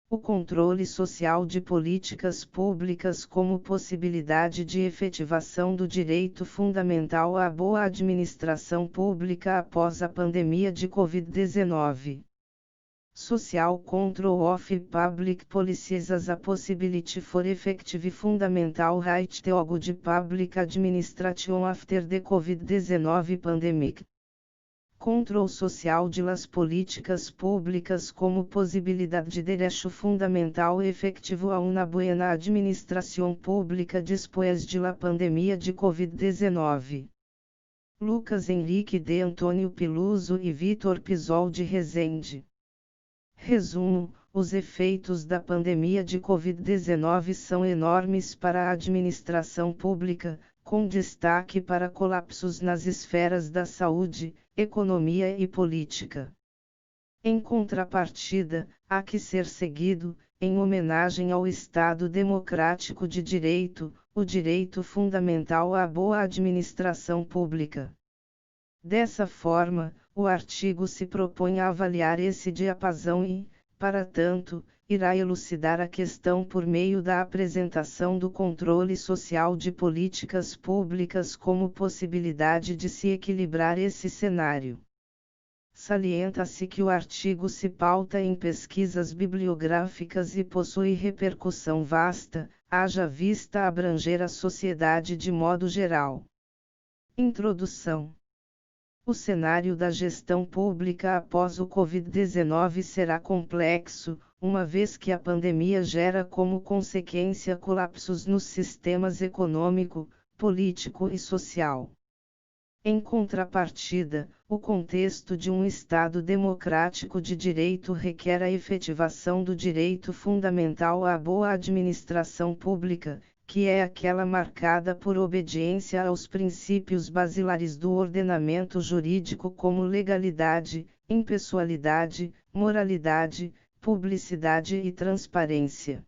O controle social de políticas públicas como possibilidade de efetivação do direito fundamental à boa administração pública após a pandemia de Covid-19. Social control of public policies as a possibility for effective fundamental right to good public administration after the Covid-19 pandemic. Control social de las políticas públicas como possibilidade de derecho fundamental efetivo a una buena administração pública depois de la pandemia de Covid-19. Lucas Henrique de Antônio Piluso e Vitor Pisol de Rezende. Resumo: os efeitos da pandemia de Covid-19 são enormes para a administração pública, com destaque para colapsos nas esferas da saúde, economia e política. Em contrapartida, há que ser seguido, em homenagem ao Estado democrático de direito, o direito fundamental à boa administração pública. Dessa forma, o artigo se propõe a avaliar esse diapasão e, para tanto, irá elucidar a questão por meio da apresentação do controle social de políticas públicas como possibilidade de se equilibrar esse cenário. Salienta-se que o artigo se pauta em pesquisas bibliográficas e possui repercussão vasta, haja vista abranger a sociedade de modo geral. Introdução. O cenário da gestão pública após o Covid-19 será complexo, uma vez que a pandemia gera como consequência colapsos nos sistemas econômico, político e social. Em contrapartida, o contexto de um Estado democrático de direito requer a efetivação do direito fundamental à boa administração pública, que é aquela marcada por obediência aos princípios basilares do ordenamento jurídico como legalidade, impessoalidade, moralidade, publicidade e transparência.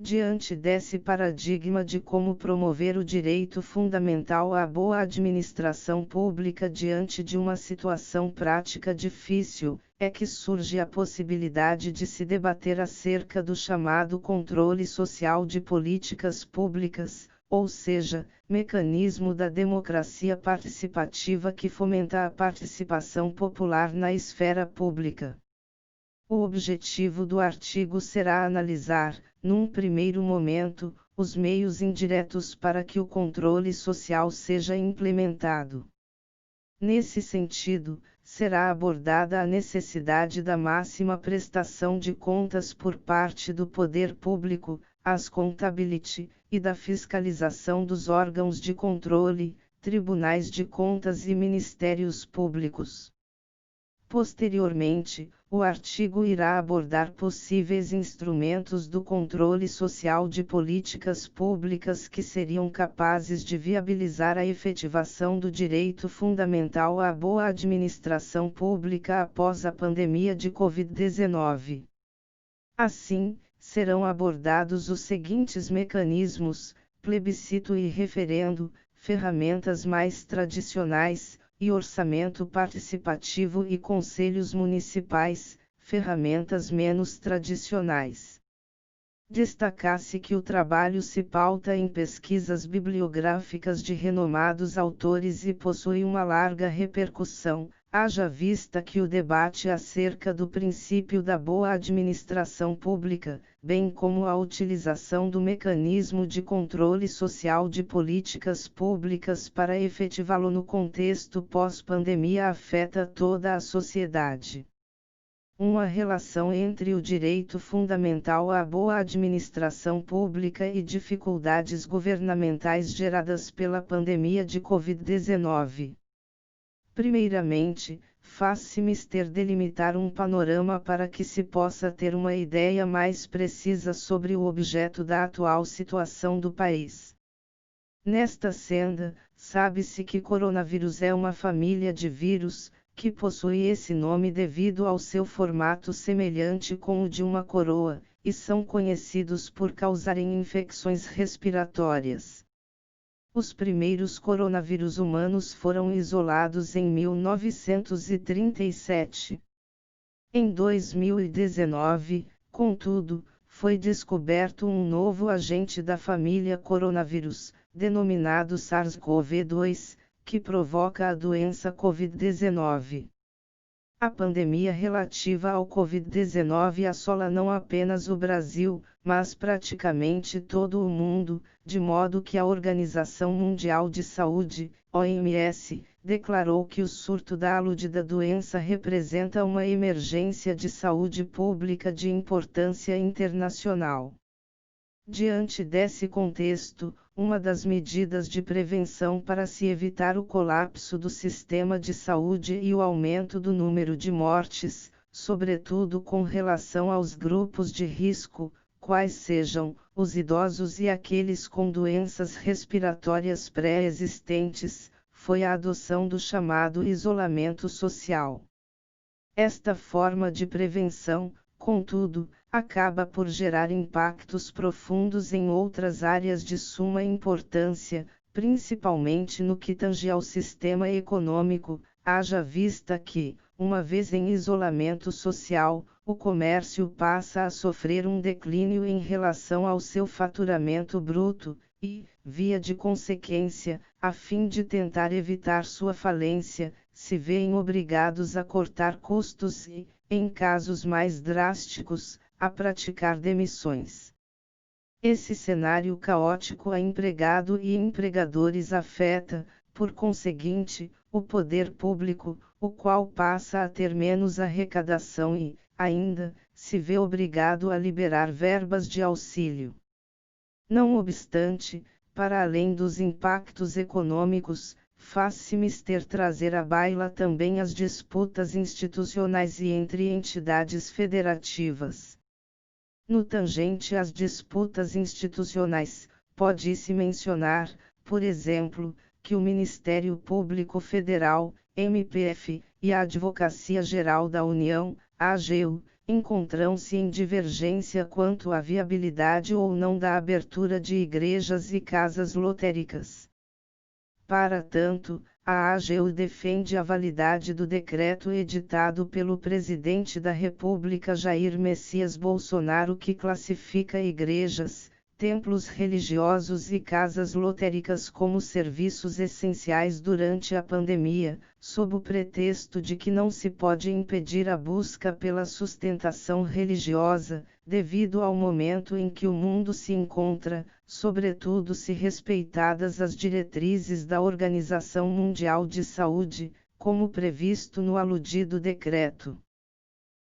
Diante desse paradigma de como promover o direito fundamental à boa administração pública diante de uma situação prática difícil, é que surge a possibilidade de se debater acerca do chamado controle social de políticas públicas, ou seja, mecanismo da democracia participativa que fomenta a participação popular na esfera pública. O objetivo do artigo será analisar, num primeiro momento, os meios indiretos para que o controle social seja implementado. Nesse sentido, será abordada a necessidade da máxima prestação de contas por parte do poder público, as accountability, e da fiscalização dos órgãos de controle, tribunais de contas e ministérios públicos. Posteriormente, o artigo irá abordar possíveis instrumentos do controle social de políticas públicas que seriam capazes de viabilizar a efetivação do direito fundamental à boa administração pública após a pandemia de Covid-19. Assim, serão abordados os seguintes mecanismos: plebiscito e referendo, ferramentas mais tradicionais, e orçamento participativo e conselhos municipais, ferramentas menos tradicionais. Destaca-se que o trabalho se pauta em pesquisas bibliográficas de renomados autores e possui uma larga repercussão, haja vista que o debate acerca do princípio da boa administração pública, bem como a utilização do mecanismo de controle social de políticas públicas para efetivá-lo no contexto pós-pandemia afeta toda a sociedade. Uma relação entre o direito fundamental à boa administração pública e dificuldades governamentais geradas pela pandemia de Covid-19. Primeiramente, faz-se mister delimitar um panorama para que se possa ter uma ideia mais precisa sobre o objeto da atual situação do país. Nesta senda, sabe-se que coronavírus é uma família de vírus, que possui esse nome devido ao seu formato semelhante com o de uma coroa, e são conhecidos por causarem infecções respiratórias. Os primeiros coronavírus humanos foram isolados em 1937. Em 2019, Contudo, foi descoberto um novo agente da família coronavírus, denominado SARS-CoV-2, que provoca a doença Covid-19. A pandemia relativa ao Covid-19 assola não apenas o Brasil, mas praticamente todo o mundo, de modo que a Organização Mundial de Saúde, OMS, declarou que o surto da aludida doença representa uma emergência de saúde pública de importância internacional. Diante desse contexto, uma das medidas de prevenção para se evitar o colapso do sistema de saúde e o aumento do número de mortes, sobretudo com relação aos grupos de risco, quais sejam os idosos e aqueles com doenças respiratórias pré-existentes, foi a adoção do chamado isolamento social. Esta forma de prevenção, contudo, acaba por gerar impactos profundos em outras áreas de suma importância, principalmente no que tange ao sistema econômico, haja vista que, uma vez em isolamento social, o comércio passa a sofrer um declínio em relação ao seu faturamento bruto, e, via de consequência, a fim de tentar evitar sua falência, se veem obrigados a cortar custos e, em casos mais drásticos, a praticar demissões. Esse cenário caótico a empregado e empregadores afeta, por conseguinte, o poder público, o qual passa a ter menos arrecadação e, ainda, se vê obrigado a liberar verbas de auxílio. Não obstante, para além dos impactos econômicos, faz-se mister trazer à baila também as disputas institucionais e entre entidades federativas. No tangente às disputas institucionais, pode-se mencionar, por exemplo, que o Ministério Público Federal, MPF, e a Advocacia Geral da União, AGU, encontram-se em divergência quanto à viabilidade ou não da abertura de igrejas e casas lotéricas. Para tanto, a AGU defende a validade do decreto editado pelo presidente da República Jair Messias Bolsonaro que classifica igrejas, templos religiosos e casas lotéricas como serviços essenciais durante a pandemia, sob o pretexto de que não se pode impedir a busca pela sustentação religiosa, devido ao momento em que o mundo se encontra, sobretudo se respeitadas as diretrizes da Organização Mundial de Saúde, como previsto no aludido decreto.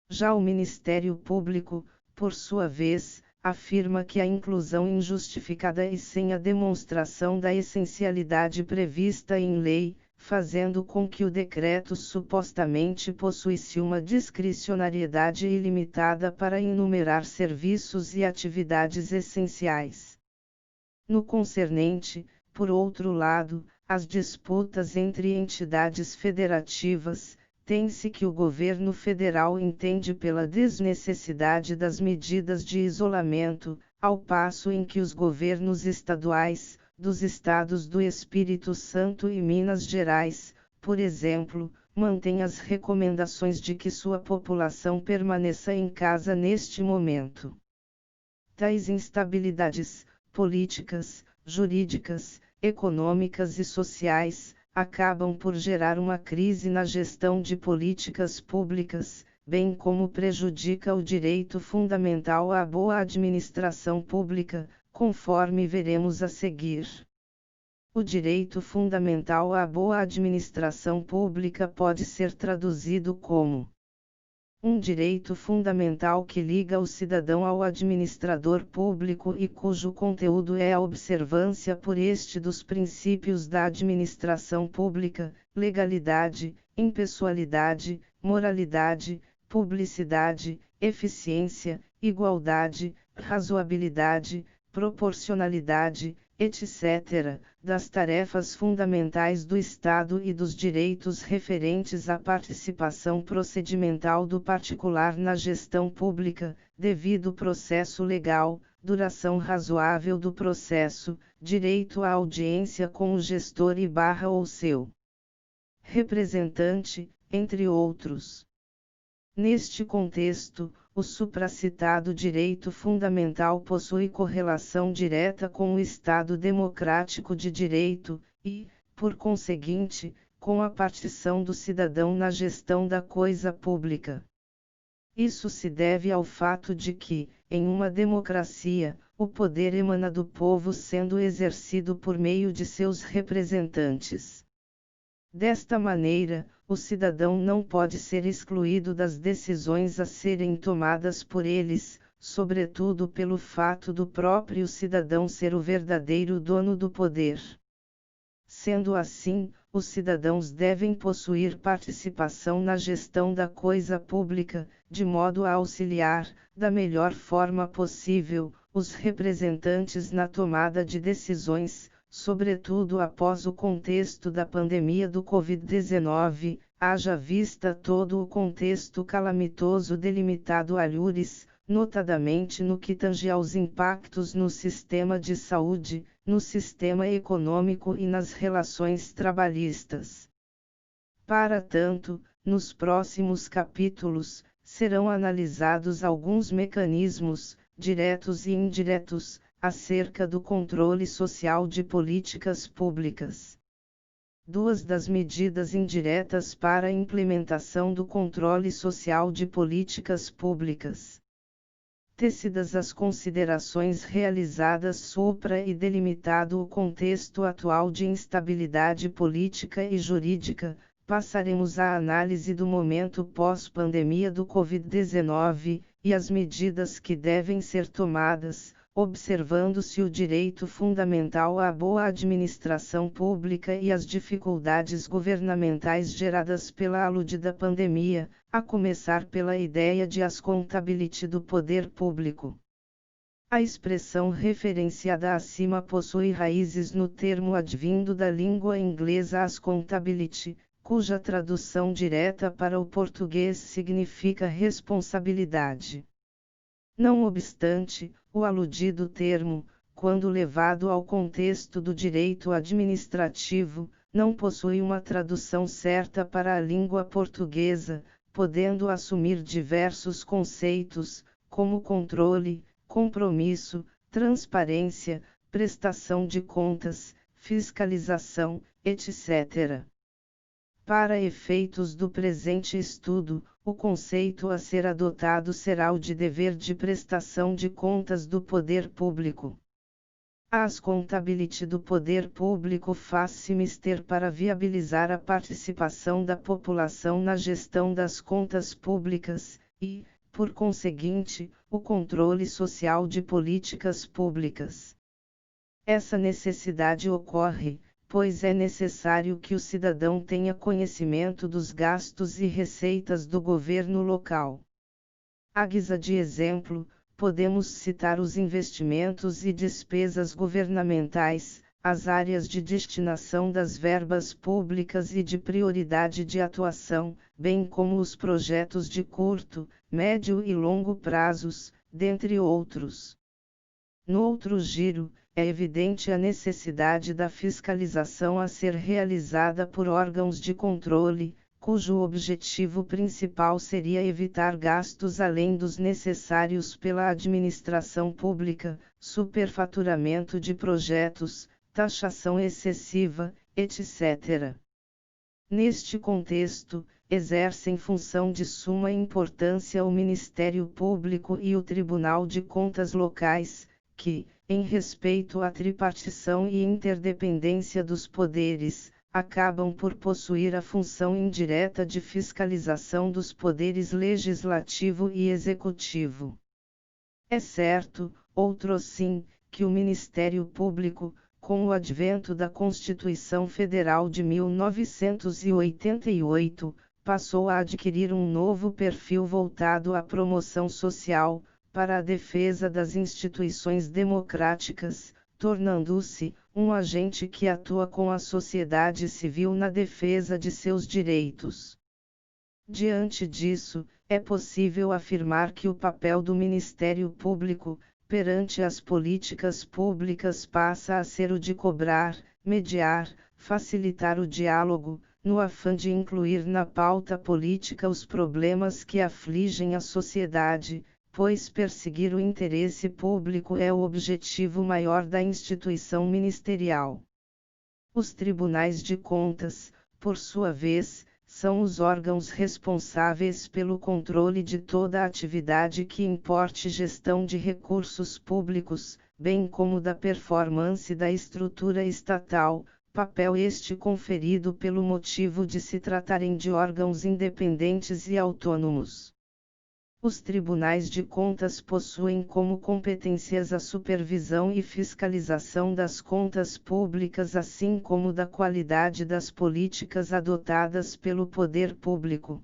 Já o Ministério Público, por sua vez, afirma que a inclusão injustificada e sem a demonstração da essencialidade prevista em lei, fazendo com que o decreto supostamente possuísse uma discricionariedade ilimitada para enumerar serviços e atividades essenciais. No concernente, por outro lado, às disputas entre entidades federativas, tem-se que o governo federal entende pela desnecessidade das medidas de isolamento, ao passo em que os governos estaduais, dos estados do Espírito Santo e Minas Gerais, por exemplo, mantêm as recomendações de que sua população permaneça em casa neste momento. Tais instabilidades, políticas, jurídicas, econômicas e sociais, acabam por gerar uma crise na gestão de políticas públicas, bem como prejudica o direito fundamental à boa administração pública, conforme veremos a seguir. O direito fundamental à boa administração pública pode ser traduzido como um direito fundamental que liga o cidadão ao administrador público e cujo conteúdo é a observância por este dos princípios da administração pública, legalidade, impessoalidade, moralidade, publicidade, eficiência, igualdade, razoabilidade, proporcionalidade, etc., das tarefas fundamentais do Estado e dos direitos referentes à participação procedimental do particular na gestão pública, devido processo legal, duração razoável do processo, direito à audiência com o gestor e ou seu representante, entre outros. Neste contexto, o supracitado direito fundamental possui correlação direta com o Estado democrático de direito, e, por conseguinte, com a partição do cidadão na gestão da coisa pública. Isso se deve ao fato de que, em uma democracia, o poder emana do povo sendo exercido por meio de seus representantes. Desta maneira, o cidadão não pode ser excluído das decisões a serem tomadas por eles, sobretudo pelo fato do próprio cidadão ser o verdadeiro dono do poder. Sendo assim, os cidadãos devem possuir participação na gestão da coisa pública, de modo a auxiliar, da melhor forma possível, os representantes na tomada de decisões, sobretudo após o contexto da pandemia do Covid-19, haja vista todo o contexto calamitoso delimitado alhures, notadamente no que tange aos impactos no sistema de saúde, no sistema econômico e nas relações trabalhistas. Para tanto, nos próximos capítulos, serão analisados alguns mecanismos, diretos e indiretos, acerca do controle social de políticas públicas. Duas das medidas indiretas para a implementação do controle social de políticas públicas. Tecidas as considerações realizadas supra e delimitado o contexto atual de instabilidade política e jurídica, passaremos à análise do momento pós-pandemia do Covid-19, e as medidas que devem ser tomadas, observando-se o direito fundamental à boa administração pública e as dificuldades governamentais geradas pela aludida pandemia, a começar pela ideia de accountability do poder público. A expressão referenciada acima possui raízes no termo advindo da língua inglesa accountability, cuja tradução direta para o português significa responsabilidade. Não obstante, o aludido termo, quando levado ao contexto do direito administrativo, não possui uma tradução certa para a língua portuguesa, podendo assumir diversos conceitos, como controle, compromisso, transparência, prestação de contas, fiscalização, etc. Para efeitos do presente estudo, o conceito a ser adotado será o de dever de prestação de contas do poder público. A accountability do poder público faz-se mister para viabilizar a participação da população na gestão das contas públicas, e, por conseguinte, o controle social de políticas públicas. Essa necessidade ocorre, pois é necessário que o cidadão tenha conhecimento dos gastos e receitas do governo local. À guisa de exemplo, podemos citar os investimentos e despesas governamentais, as áreas de destinação das verbas públicas e de prioridade de atuação, bem como os projetos de curto, médio e longo prazos, dentre outros. No outro giro, é evidente a necessidade da fiscalização a ser realizada por órgãos de controle, cujo objetivo principal seria evitar gastos além dos necessários pela administração pública, superfaturamento de projetos, taxação excessiva, etc. Neste contexto, exercem função de suma importância o Ministério Público e o Tribunal de Contas Locais, que, em respeito à tripartição e interdependência dos poderes, acabam por possuir a função indireta de fiscalização dos poderes legislativo e executivo. É certo, outrossim, que o Ministério Público, com o advento da Constituição Federal de 1988, passou a adquirir um novo perfil voltado à promoção social, para a defesa das instituições democráticas, tornando-se um agente que atua com a sociedade civil na defesa de seus direitos. Diante disso, é possível afirmar que o papel do Ministério Público, perante as políticas públicas, passa a ser o de cobrar, mediar, facilitar o diálogo, no afã de incluir na pauta política os problemas que afligem a sociedade, pois perseguir o interesse público é o objetivo maior da instituição ministerial. Os tribunais de contas, por sua vez, são os órgãos responsáveis pelo controle de toda atividade que importe gestão de recursos públicos, bem como da performance da estrutura estatal, papel este conferido pelo motivo de se tratarem de órgãos independentes e autônomos. Os tribunais de contas possuem como competências a supervisão e fiscalização das contas públicas, assim como da qualidade das políticas adotadas pelo poder público.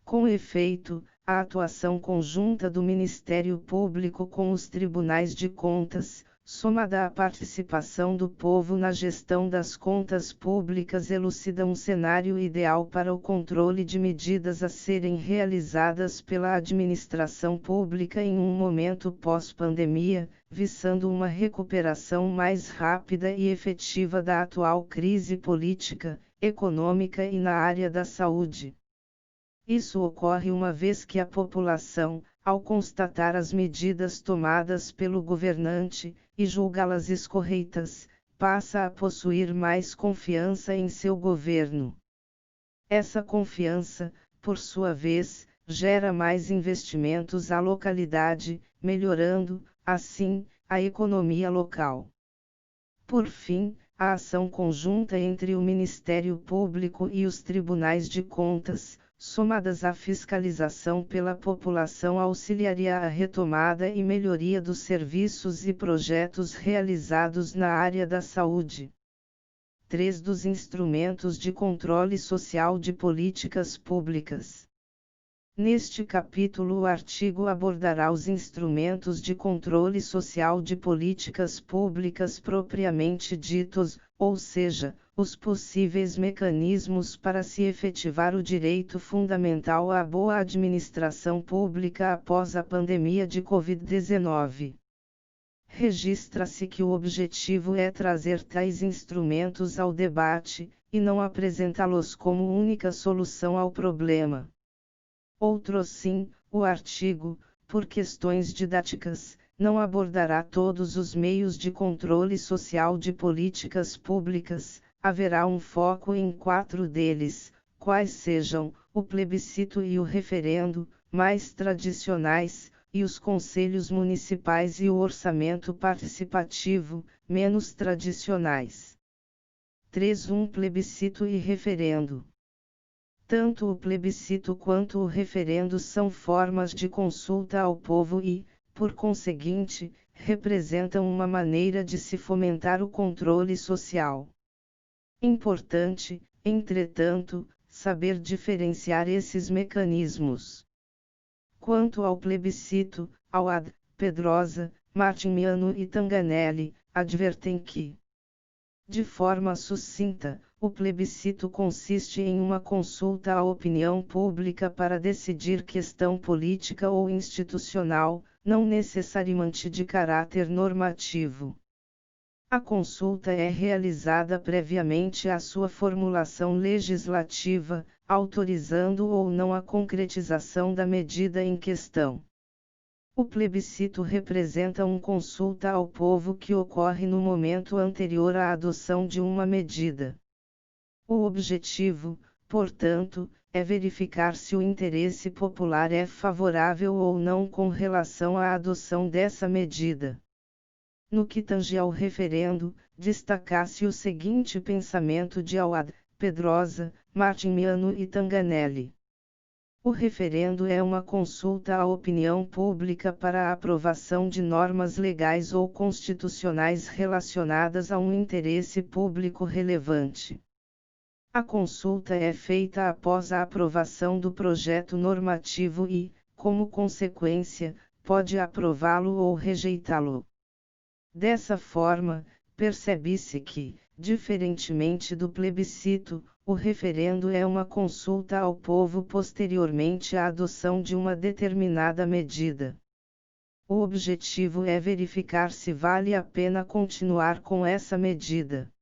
Com efeito, a atuação conjunta do Ministério Público com os tribunais de contas, somada à participação do povo na gestão das contas públicas, elucida um cenário ideal para o controle de medidas a serem realizadas pela administração pública em um momento pós-pandemia, visando uma recuperação mais rápida e efetiva da atual crise política, econômica e na área da saúde. Isso ocorre uma vez que a população, ao constatar as medidas tomadas pelo governante, e julgá-las escorreitas, passa a possuir mais confiança em seu governo. Essa confiança, por sua vez, gera mais investimentos à localidade, melhorando, assim, a economia local. Por fim, a ação conjunta entre o Ministério Público e os tribunais de contas, somadas à fiscalização pela população, auxiliaria a retomada e melhoria dos serviços e projetos realizados na área da saúde. 3 dos instrumentos de controle social de políticas públicas. Neste capítulo, o artigo abordará os instrumentos de controle social de políticas públicas propriamente ditos, ou seja, os possíveis mecanismos para se efetivar o direito fundamental à boa administração pública após a pandemia de Covid-19. Registra-se que o objetivo é trazer tais instrumentos ao debate, e não apresentá-los como única solução ao problema. Outrosim, o artigo, por questões didáticas, não abordará todos os meios de controle social de políticas públicas, haverá um foco em 4 deles, quais sejam, o plebiscito e o referendo, mais tradicionais, e os conselhos municipais e o orçamento participativo, menos tradicionais. 3.1 Plebiscito e referendo. Tanto o plebiscito quanto o referendo são formas de consulta ao povo e, por conseguinte, representam uma maneira de se fomentar o controle social. Importante, entretanto, saber diferenciar esses mecanismos. Quanto ao plebiscito, Awad, Pedrosa, Martimiano e Tanganelli, advertem que, de forma sucinta, o plebiscito consiste em uma consulta à opinião pública para decidir questão política ou institucional, não necessariamente de caráter normativo. A consulta é realizada previamente à sua formulação legislativa, autorizando ou não a concretização da medida em questão. O plebiscito representa uma consulta ao povo que ocorre no momento anterior à adoção de uma medida. O objetivo, portanto, é verificar se o interesse popular é favorável ou não com relação à adoção dessa medida. No que tange ao referendo, destaca-se o seguinte pensamento de Awad, Pedrosa, Martimiano e Tanganelli. O referendo é uma consulta à opinião pública para a aprovação de normas legais ou constitucionais relacionadas a um interesse público relevante. A consulta é feita após a aprovação do projeto normativo e, como consequência, pode aprová-lo ou rejeitá-lo. Dessa forma, percebe-se que, diferentemente do plebiscito, o referendo é uma consulta ao povo posteriormente à adoção de uma determinada medida. O objetivo é verificar se vale a pena continuar com essa medida.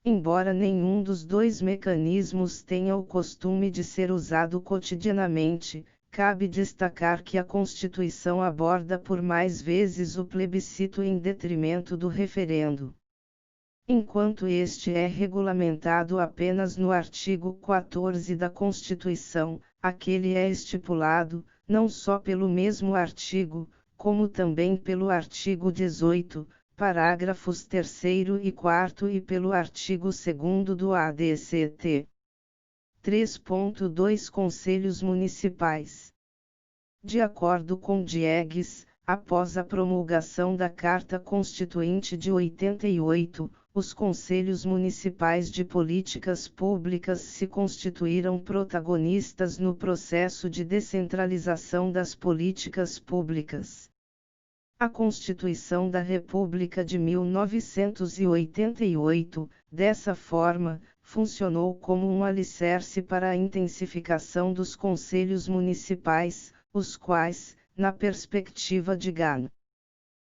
Embora nenhum dos dois mecanismos tenha o costume de ser usado cotidianamente, cabe destacar que a Constituição aborda por mais vezes o plebiscito em detrimento do referendo. Enquanto este é regulamentado apenas no artigo 14 da Constituição, aquele é estipulado, não só pelo mesmo artigo, como também pelo artigo 18, parágrafos 3º e 4º e pelo artigo 2º do ADCT. 3.2 Conselhos Municipais. De acordo com Diegues, após a promulgação da Carta Constituinte de 88, os Conselhos Municipais de Políticas Públicas se constituíram protagonistas no processo de descentralização das políticas públicas. A Constituição da República de 1988, dessa forma, funcionou como um alicerce para a intensificação dos conselhos municipais, os quais, na perspectiva de GAN,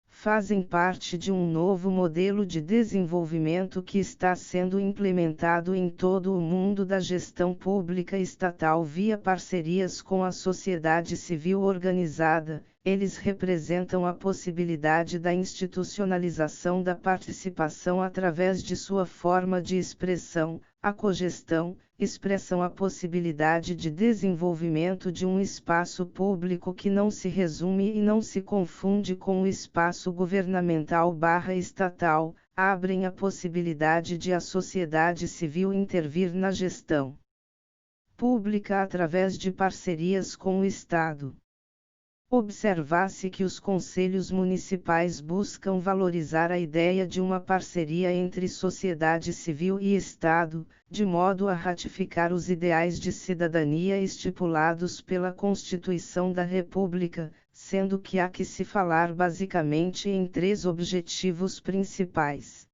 fazem parte de um novo modelo de desenvolvimento que está sendo implementado em todo o mundo da gestão pública estatal via parcerias com a sociedade civil organizada. Eles representam a possibilidade da institucionalização da participação através de sua forma de expressão. A cogestão expressam a possibilidade de desenvolvimento de um espaço público que não se resume e não se confunde com o espaço governamental/estatal, abrem a possibilidade de a sociedade civil intervir na gestão pública através de parcerias com o Estado. Observa-se que os conselhos municipais buscam valorizar a ideia de uma parceria entre sociedade civil e Estado, de modo a ratificar os ideais de cidadania estipulados pela Constituição da República, sendo que há que se falar basicamente em 3 objetivos principais.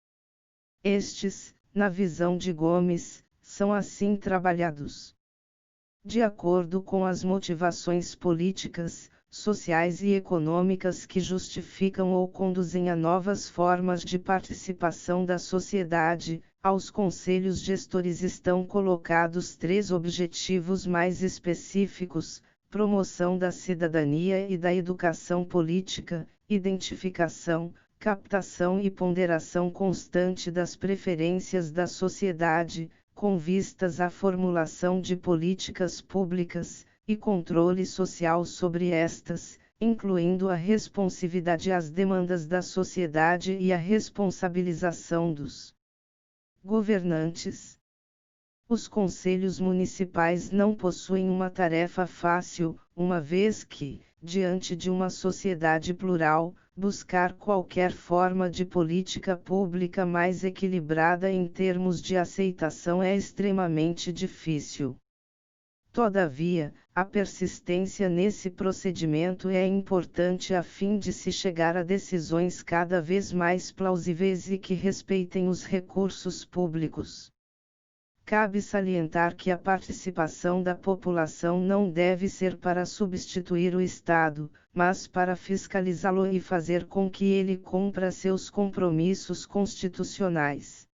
Estes, na visão de Gomes, são assim trabalhados. De acordo com as motivações políticas, sociais e econômicas que justificam ou conduzem a novas formas de participação da sociedade, aos conselhos gestores estão colocados 3 objetivos mais específicos: promoção da cidadania e da educação política, identificação, captação e ponderação constante das preferências da sociedade, com vistas à formulação de políticas públicas, e controle social sobre estas, incluindo a responsividade às demandas da sociedade e a responsabilização dos governantes. Os conselhos municipais não possuem uma tarefa fácil, uma vez que, diante de uma sociedade plural, buscar qualquer forma de política pública mais equilibrada em termos de aceitação é extremamente difícil. Todavia, a persistência nesse procedimento é importante a fim de se chegar a decisões cada vez mais plausíveis e que respeitem os recursos públicos. Cabe salientar que a participação da população não deve ser para substituir o Estado, mas para fiscalizá-lo e fazer com que ele cumpra seus compromissos constitucionais.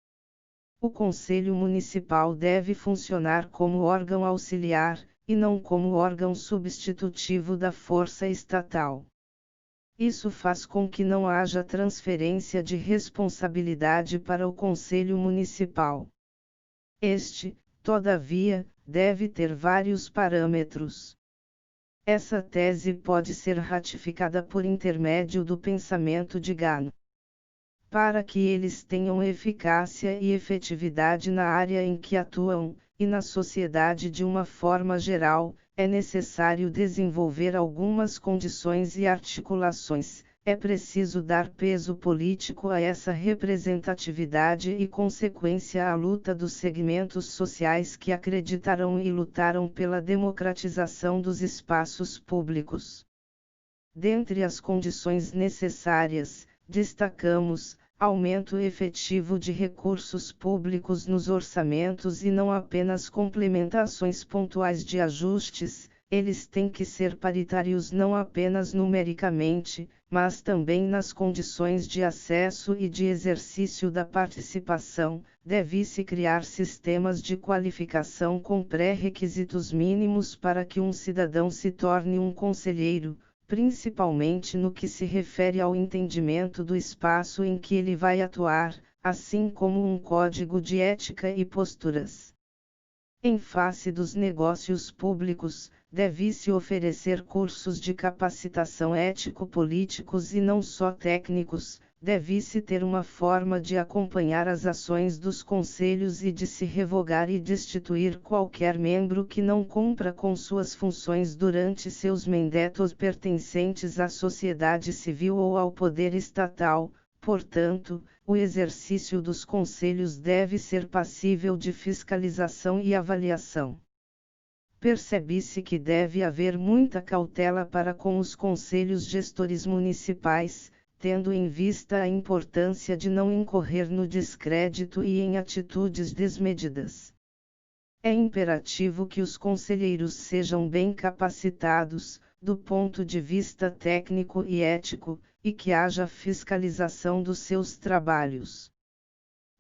O Conselho Municipal deve funcionar como órgão auxiliar, e não como órgão substitutivo da força estatal. Isso faz com que não haja transferência de responsabilidade para o Conselho Municipal. Este, todavia, deve ter vários parâmetros. Essa tese pode ser ratificada por intermédio do pensamento de Gano. Para que eles tenham eficácia e efetividade na área em que atuam, e na sociedade de uma forma geral, é necessário desenvolver algumas condições e articulações. É preciso dar peso político a essa representatividade e consequência à luta dos segmentos sociais que acreditaram e lutaram pela democratização dos espaços públicos. Dentre as condições necessárias, destacamos: aumento efetivo de recursos públicos nos orçamentos e não apenas complementações pontuais de ajustes, Eles têm que ser paritários não apenas numericamente, mas também nas condições de acesso e de exercício da participação. Deve-se criar sistemas de qualificação com pré-requisitos mínimos para que um cidadão se torne um conselheiro, principalmente no que se refere ao entendimento do espaço em que ele vai atuar, assim como um código de ética e posturas. Em face dos negócios públicos, deve-se oferecer cursos de capacitação ético-políticos e não só técnicos. Deve-se ter uma forma de acompanhar as ações dos conselhos e de se revogar e destituir qualquer membro que não cumpra com suas funções durante seus mandatos pertencentes à sociedade civil ou ao poder estatal. Portanto, o exercício dos conselhos deve ser passível de fiscalização e avaliação. Percebe-se que deve haver muita cautela para com os conselhos gestores municipais, tendo em vista a importância de não incorrer no descrédito e em atitudes desmedidas. É imperativo que os conselheiros sejam bem capacitados, do ponto de vista técnico e ético, e que haja fiscalização dos seus trabalhos.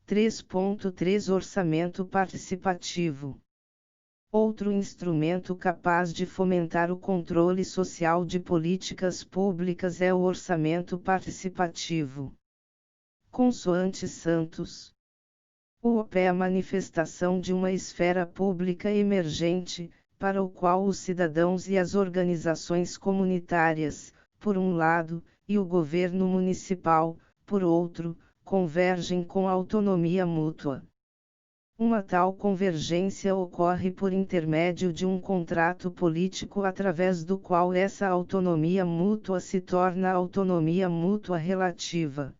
3.3 Orçamento participativo. Outro instrumento capaz de fomentar o controle social de políticas públicas é o orçamento participativo. Consoante Santos. O OP é a manifestação de uma esfera pública emergente, para o qual os cidadãos e as organizações comunitárias, por um lado, e o governo municipal, por outro, convergem com autonomia mútua. Uma tal convergência ocorre por intermédio de um contrato político através do qual essa autonomia mútua se torna autonomia mútua relativa.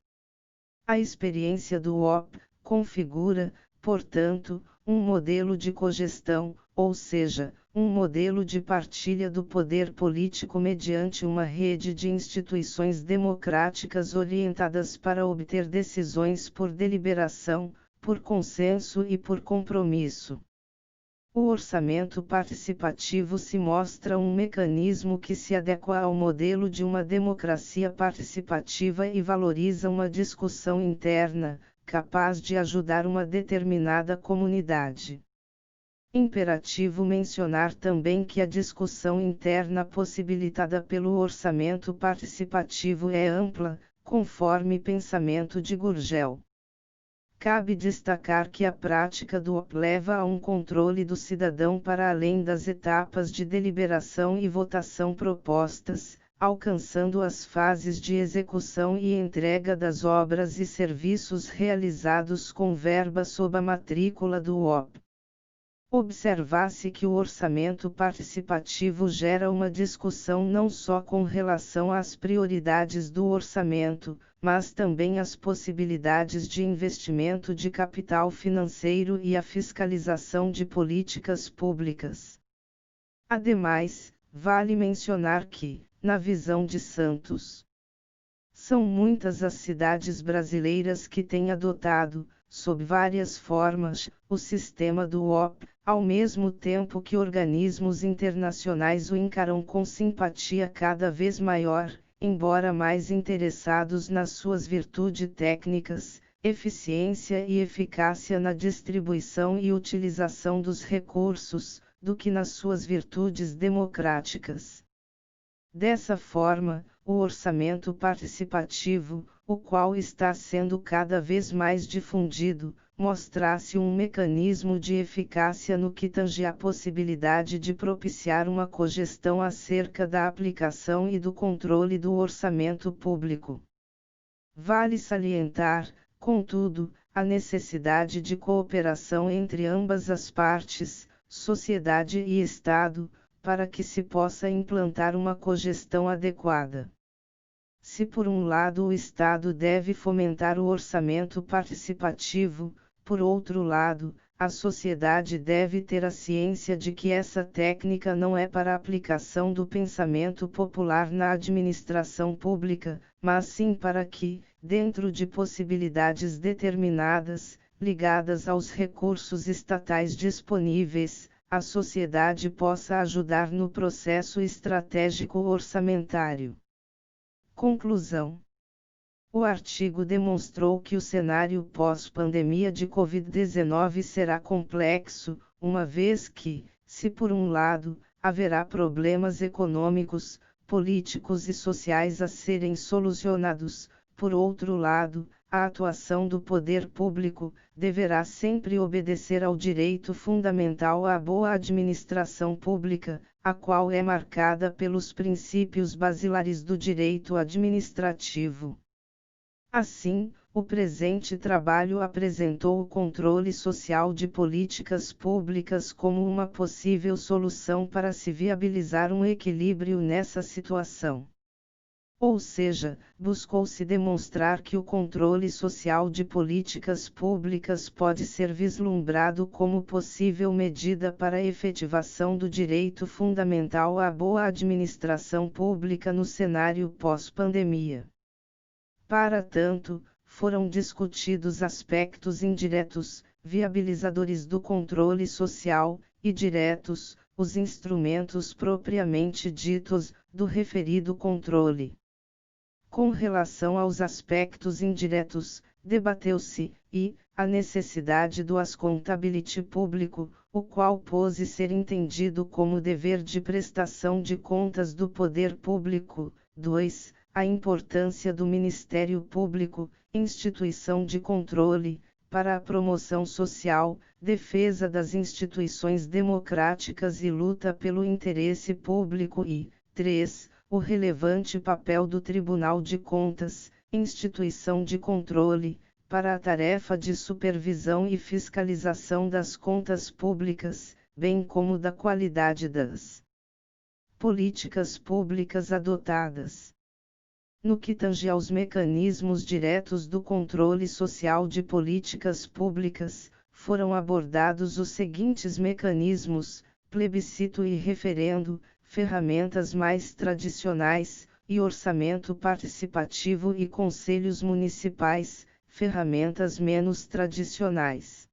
A experiência do OP configura, portanto, um modelo de cogestão, ou seja, um modelo de partilha do poder político mediante uma rede de instituições democráticas orientadas para obter decisões por deliberação, por consenso e por compromisso. O orçamento participativo se mostra um mecanismo que se adequa ao modelo de uma democracia participativa e valoriza uma discussão interna, capaz de ajudar uma determinada comunidade. Imperativo mencionar também que a discussão interna possibilitada pelo orçamento participativo é ampla, conforme pensamento de Gurgel. Cabe destacar que a prática do OP leva a um controle do cidadão para além das etapas de deliberação e votação propostas, alcançando as fases de execução e entrega das obras e serviços realizados com verba sob a matrícula do OP. Observa-se que o orçamento participativo gera uma discussão não só com relação às prioridades do orçamento, mas também às possibilidades de investimento de capital financeiro e a fiscalização de políticas públicas. Ademais, vale mencionar que, na visão de Santos, são muitas as cidades brasileiras que têm adotado, sob várias formas, o sistema do OP, ao mesmo tempo que organismos internacionais o encaram com simpatia cada vez maior, embora mais interessados nas suas virtudes técnicas, eficiência e eficácia na distribuição e utilização dos recursos, do que nas suas virtudes democráticas. Dessa forma, o orçamento participativo, o qual está sendo cada vez mais difundido, mostra-se um mecanismo de eficácia no que tange à possibilidade de propiciar uma cogestão acerca da aplicação e do controle do orçamento público. Vale salientar, contudo, a necessidade de cooperação entre ambas as partes, sociedade e Estado, para que se possa implantar uma cogestão adequada. Se por um lado o Estado deve fomentar o orçamento participativo, por outro lado, a sociedade deve ter a ciência de que essa técnica não é para a aplicação do pensamento popular na administração pública, mas sim para que, dentro de possibilidades determinadas, ligadas aos recursos estatais disponíveis, a sociedade possa ajudar no processo estratégico orçamentário. Conclusão. O artigo demonstrou que o cenário pós-pandemia de Covid-19 será complexo, uma vez que, se por um lado, haverá problemas econômicos, políticos e sociais a serem solucionados, por outro lado, a atuação do poder público deverá sempre obedecer ao direito fundamental à boa administração pública, a qual é marcada pelos princípios basilares do direito administrativo. Assim, o presente trabalho apresentou o controle social de políticas públicas como uma possível solução para se viabilizar um equilíbrio nessa situação. Ou seja, buscou-se demonstrar que o controle social de políticas públicas pode ser vislumbrado como possível medida para a efetivação do direito fundamental à boa administração pública no cenário pós-pandemia. Para tanto, foram discutidos aspectos indiretos, viabilizadores do controle social, e diretos, os instrumentos propriamente ditos, do referido controle. Com relação aos aspectos indiretos, debateu-se, a necessidade do accountability público, o qual pôde ser entendido como dever de prestação de contas do poder público. 2. A importância do Ministério Público, instituição de controle, para a promoção social, defesa das instituições democráticas e luta pelo interesse público e, 3. O relevante papel do Tribunal de Contas, instituição de controle, para a tarefa de supervisão e fiscalização das contas públicas, bem como da qualidade das políticas públicas adotadas. No que tange aos mecanismos diretos do controle social de políticas públicas, foram abordados os seguintes mecanismos: plebiscito e referendo, ferramentas mais tradicionais, e orçamento participativo e conselhos municipais, ferramentas menos tradicionais.